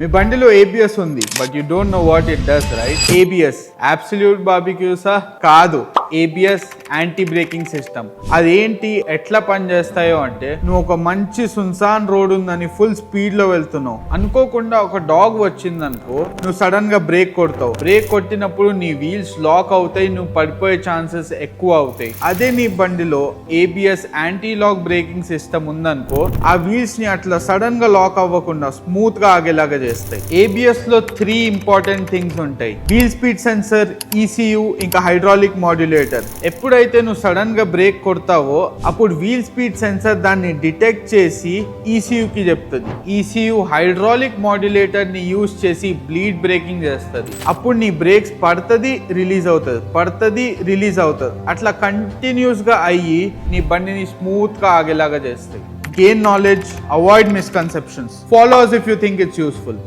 మీ బండిలో ABS ఉంది but you don't know what it does right. ABS absolute బార్బిక్యూసా కాదు, ABS యాంటీ బ్రేకింగ్ సిస్టమ్. అదేంటి ఎట్లా పని చేస్తాయో అంటే, నువ్వు ఒక మంచి సున్సాన్ రోడ్ ఉందని ఫుల్ స్పీడ్ లో వెళ్తున్నావు, అనుకోకుండా ఒక డాగ్ వచ్చిందనుకో, నువ్వు సడన్ గా బ్రేక్ కొడతావు. బ్రేక్ కొట్టినప్పుడు నీ వీల్స్ లాక్ అవుతాయి, నువ్వు పడిపోయే ఛాన్సెస్ ఎక్కువ అవుతాయి. అదే నీ బండిలో ABS anti lock braking system ఉందనుకో, ఆ వీల్స్ ని అట్లా సడన్ గా లాక్ అవ్వకుండా స్మూత్ గా ఆగేలాగా చేస్తాయి. ABS లో 3 ఇంపార్టెంట్ థింగ్స్ ఉంటాయి: వీల్ స్పీడ్ సెన్సర్, ECU, ఇంకా హైడ్రాలిక్ మాడ్యులేటర్. ఎప్పుడైతే నువ్వు సడన్ గా బ్రేక్ కొడతావో అప్పుడు వీల్ స్పీడ్ సెన్సర్ దాన్ని డిటెక్ట్ చేసి ECU కి చెప్తుంది. ECU హైడ్రాలిక్ మాడ్యులేటర్ ని యూజ్ చేసి బ్లీడ్ బ్రేకింగ్ చేస్తుంది. అప్పుడు నీ బ్రేక్స్ పడుతుంది, రిలీజ్ అవుతుంది, పడుతుంది, రిలీజ్ అవుతుంది. అట్లా కంటిన్యూస్ గా అయ్యి నీ బండిని స్మూత్ గా ఆగేలాగా చేస్తాయి. Gain knowledge, avoid misconceptions. Follow us if you think it's useful.